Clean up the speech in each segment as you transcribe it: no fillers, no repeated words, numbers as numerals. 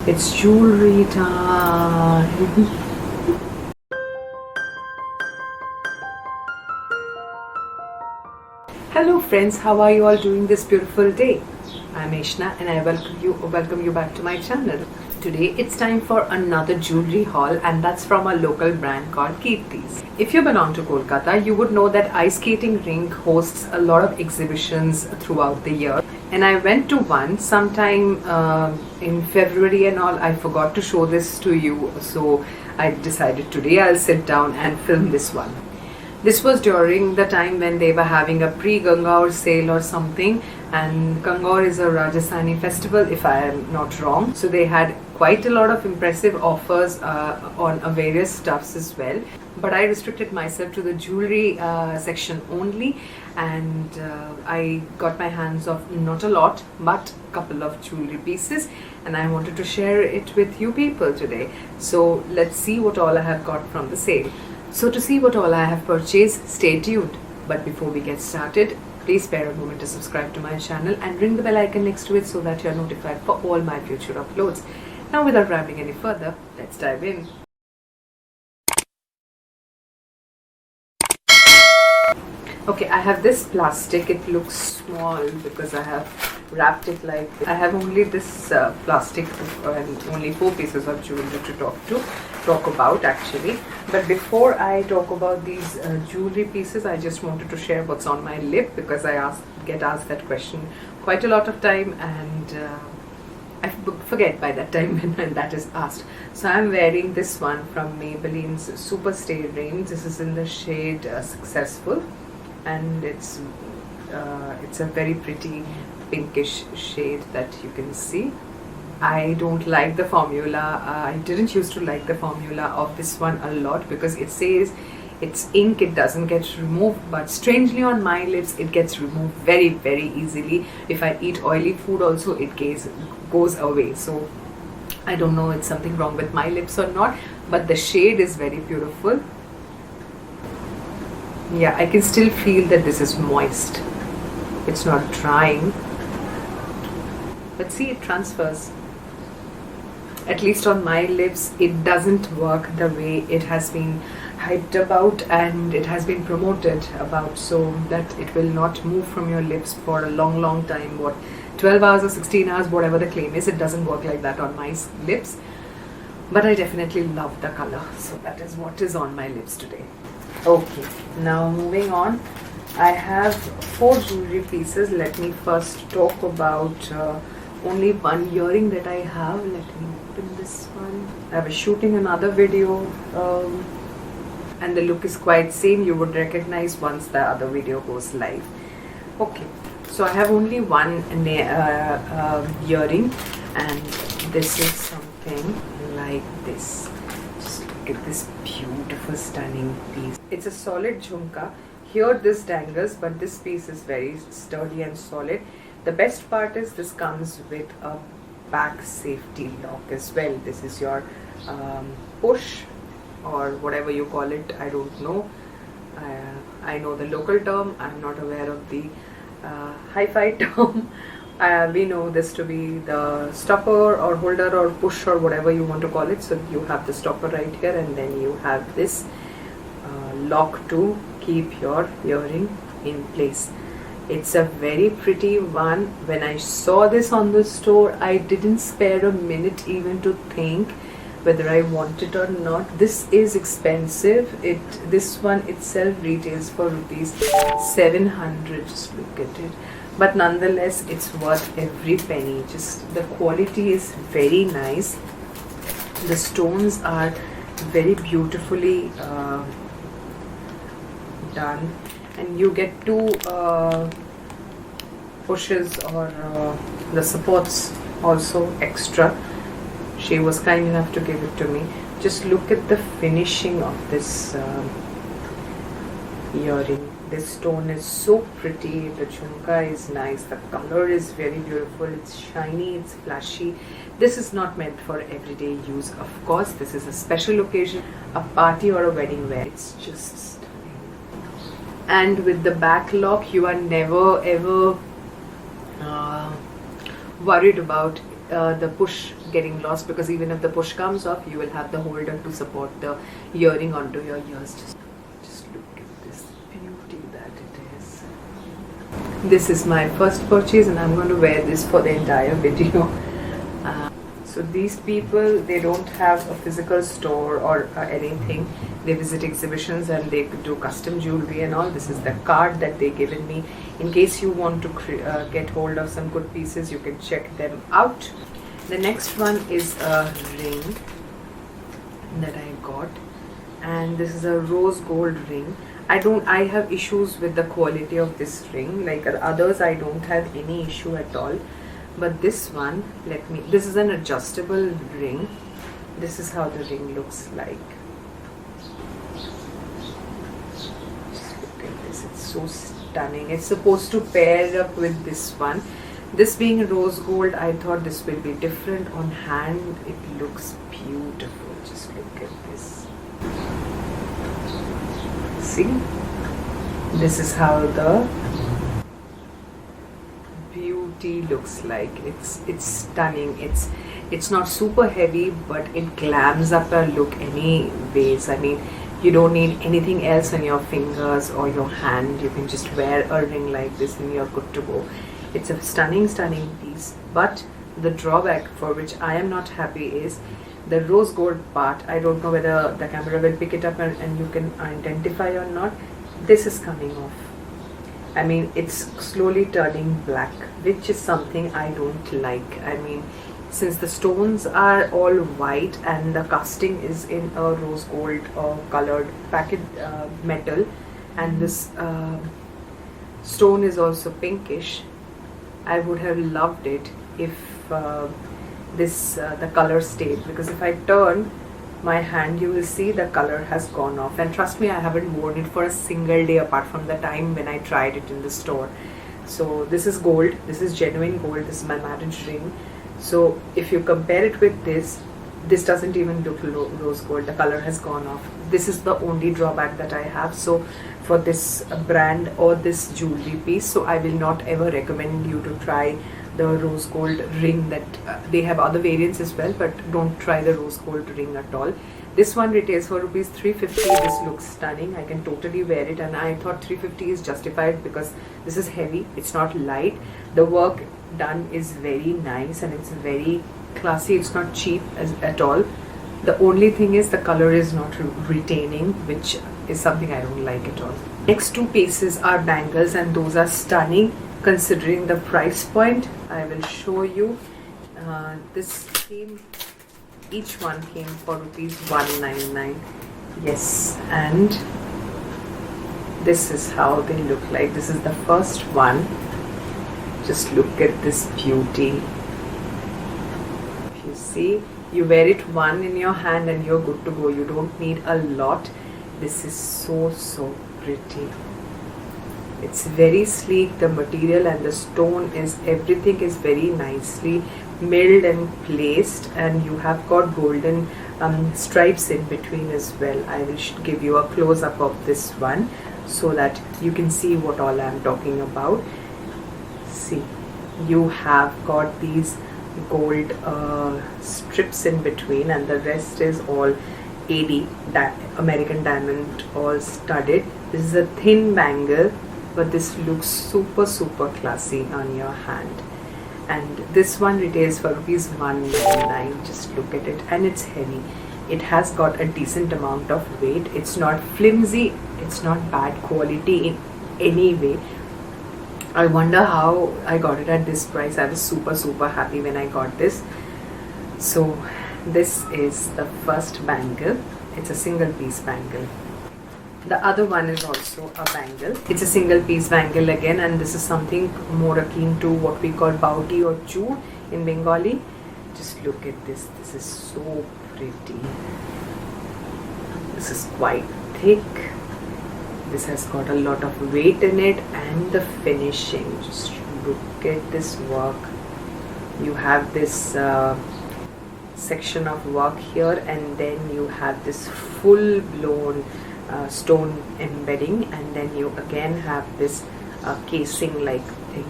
It's jewelry time. Hello friends, how are you all doing this beautiful day? I'm Eshna and I welcome you back to my channel. Today it's time for another jewelry haul, and that's from a local brand called Kirti's. If you belong to Kolkata, you would know that ice skating rink hosts a lot of exhibitions throughout the year. And I went to one sometime in February and all. I forgot to show this to you, so I decided today I'll sit down and film this one. This was during the time when they were having a pre-Gangaur sale or something, and Gangaur is a Rajasthani festival if I am not wrong. So they had quite a lot of impressive offers on various stuffs as well. But I restricted myself to the jewelry section only, and I got my hands of not a lot but a couple of jewelry pieces, and I wanted to share it with you people today. So let's see what all I have got from the sale. So to see what all I have purchased, stay tuned. But before we get started, please spare a moment to subscribe to my channel and ring the bell icon next to it so that you are notified for all my future uploads. Now without rambling any further, let's dive in. Okay, I have this plastic. It looks small because I have wrapped it like this. I have only this plastic and only 4 pieces of jewelry to talk about actually. But before I talk about these jewelry pieces, I just wanted to share what's on my lip, because I get asked that question quite a lot of time, and I forget by that time when that is asked. So I'm wearing this one from Maybelline's Super Stay range. This is in the shade Successful, and it's a very pretty pinkish shade that you can see. I don't like the formula. I didn't used to like the formula of this one a lot because it says it's ink, it doesn't get removed, but strangely on my lips it gets removed very easily. If I eat oily food also, it goes away. So I don't know, it's something wrong with my lips or not, but the shade is very beautiful. Yeah, I can still feel that this is moist. It's not drying. But see, it transfers. At least on my lips, it doesn't work the way it has been hyped about and it has been promoted about, so that it will not move from your lips for a long time. What, 12 hours or 16 hours, whatever the claim is, it doesn't work like that on my lips. But I definitely love the color, so that is what is on my lips today. Okay, now moving on, I have 4 jewelry pieces. Let me first talk about only one earring that I have. Let me open this one. I was shooting another video and the look is quite same. You would recognize once the other video goes live. Okay, so I have only one earring, and this is something like this. Just look at this beautiful stunning piece. It's a solid jhumka. Here this dangles, but this piece is very sturdy and solid. The best part is this comes with a back safety lock as well. This is your push or whatever you call it. I don't know. I know the local term. I'm not aware of the hi-fi term. We know this to be the stopper or holder or push or whatever you want to call it. So you have the stopper right here, and then you have this lock to keep your earring in place. It's a very pretty one. When I saw this on the store, I didn't spare a minute even to think whether I want it or not. This is expensive. This one itself retails for rupees 700. Just look at it. But nonetheless, it's worth every penny. Just the quality is very nice. The stones are very beautifully done, and you get 2 pushes or the supports also extra. She was kind enough to give it to me. Just look at the finishing of this earring. This stone is so pretty. The jhumka is nice. The color is very beautiful. It's shiny, it's flashy. This is not meant for everyday use, of course. This is a special occasion, a party or a wedding wear. It's just stunning. And with the back lock, you are never ever worried about the push getting lost, because even if the push comes off, you will have the holder to support the earring onto your ears. Just look at this beauty that it is. This is my first purchase and I'm going to wear this for the entire video. So these people, they don't have a physical store or anything. They visit exhibitions and they do custom jewelry and all. This is the card that they given me. In case you want to get hold of some good pieces, you can check them out. The next one is a ring that I got, and this is a rose gold ring. I have issues with the quality of this ring. Like others, I don't have any issue at all. But this one, this is an adjustable ring. This is how the ring looks like. Just look at this, it's so stunning. It's supposed to pair up with this one. This being rose gold, I thought this will be different. On hand, it looks beautiful. Just look at this. See? This is how the beauty looks like. It's stunning. It's not super heavy, but it glams up a look anyways. I mean, you don't need anything else on your fingers or your hand. You can just wear a ring like this and you're good to go. It's a stunning piece. But the drawback for which I am not happy is the rose gold part. I don't know whether the camera will pick it up and you can identify or not. This is coming off. I mean, it's slowly turning black, which is something I don't like. I mean, since the stones are all white and the casting is in a rose gold colored packet metal, and this stone is also pinkish, I would have loved it if the color stayed, because if I turn my hand, you will see the color has gone off, and trust me, I haven't worn it for a single day apart from the time when I tried it in the store. So this is gold, this is genuine gold, this is my marriage ring. So if you compare it with this doesn't even look rose gold, the color has gone off. This is the only drawback that I have. So for this brand or this jewelry piece, so I will not ever recommend you to try the rose gold ring. That they have other variants as well, but don't try the rose gold ring at all. This one retails for rupees 350. This looks stunning. I can totally wear it, and I thought 350 is justified because this is heavy, it's not light. The work done is very nice and it's very classy. It's not cheap at all. The only thing is the color is not retaining, which is something I don't like at all. Next two pieces are bangles, and those are stunning considering the price point. I will show you. Each one came for rupees 199. Yes, and this is how they look like. This is the first one. Just look at this beauty. If you see, you wear it one in your hand and you're good to go. You don't need a lot. This is so pretty. It's very sleek. The material and the stone everything is very nicely milled and placed, and you have got golden stripes in between as well. I will give you a close-up of this one so that you can see what all I'm talking about. See, you have got these gold strips in between, and the rest is all AD, American diamond, all studded. This is a thin bangle, but this looks super classy on your hand. And this one retails for rupees 199. Just look at it, and it's heavy. It has got a decent amount of weight. It's not flimsy, it's not bad quality in any way. I wonder how I got it at this price. I was super happy when I got this. So this is the first bangle. It's a single piece bangle. The other one is also a bangle. It's a single piece bangle again, and this is something more akin to what we call bauti or chu in Bengali. Just look at this. This is so pretty. This is quite thick. This has got a lot of weight in it, and the finishing. Just look at this work. You have this section of work here, and then you have this full blown stone embedding, and then you again have this casing like thing.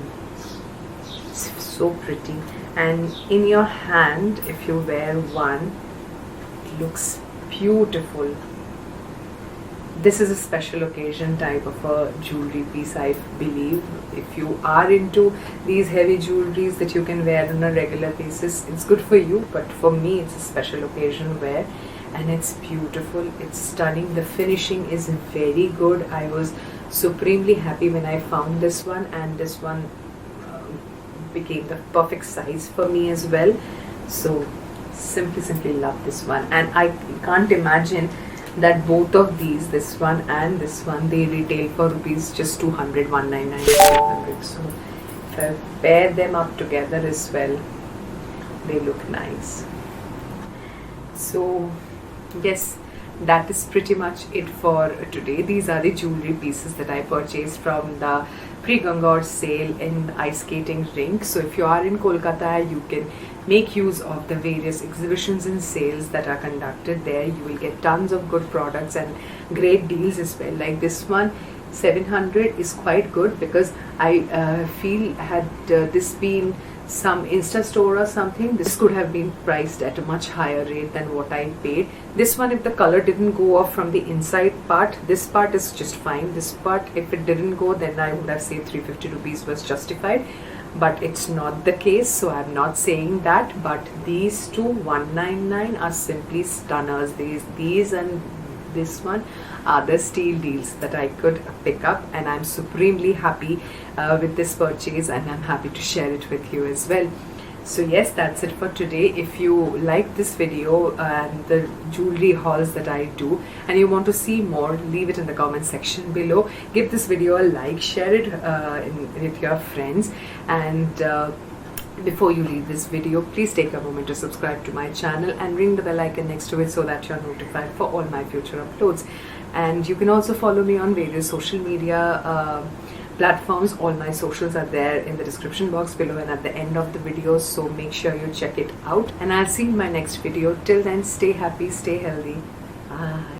It's so pretty. and in your hand, if you wear one, it looks beautiful. This is a special occasion type of a jewelry piece, I believe. If you are into these heavy jewelries that you can wear on a regular basis, it's good for you, but for me it's a special occasion wear, and it's beautiful, it's stunning. The finishing is very good. I was supremely happy when I found this one, and this one became the perfect size for me as well. So simply love this one, and I can't imagine that both of these, this one and this one, they retail for rupees just 200, 199, 500. So if I pair them up together as well, they look nice. So yes, that is pretty much it for today. These are the jewelry pieces that I purchased from the pre-Gangaur sale in ice skating rink. So if you are in Kolkata, you can make use of the various exhibitions and sales that are conducted there. You will get tons of good products and great deals as well. Like this one, 700 is quite good, because I feel had this been some Insta store or something, this could have been priced at a much higher rate than what I paid. This one, if the color didn't go off from the inside part, this part is just fine. This part, if it didn't go, then I would have said 350 rupees was justified, but it's not the case, so I'm not saying that. But these two, 199, are simply stunners. These and this one are the steal deals that I could pick up, and I'm supremely happy with this purchase, and I'm happy to share it with you as well. So yes, that's it for today. If you like this video and the jewelry hauls that I do, and you want to see more, leave it in the comment section below. Give this video a like, share it with your friends, and before you leave this video, please take a moment to subscribe to my channel and ring the bell icon next to it so that you're notified for all my future uploads. And you can also follow me on various social media platforms. All my socials are there in the description box below and at the end of the video, so make sure you check it out. And I'll see you in my next video. Till then, stay happy, stay healthy. Bye.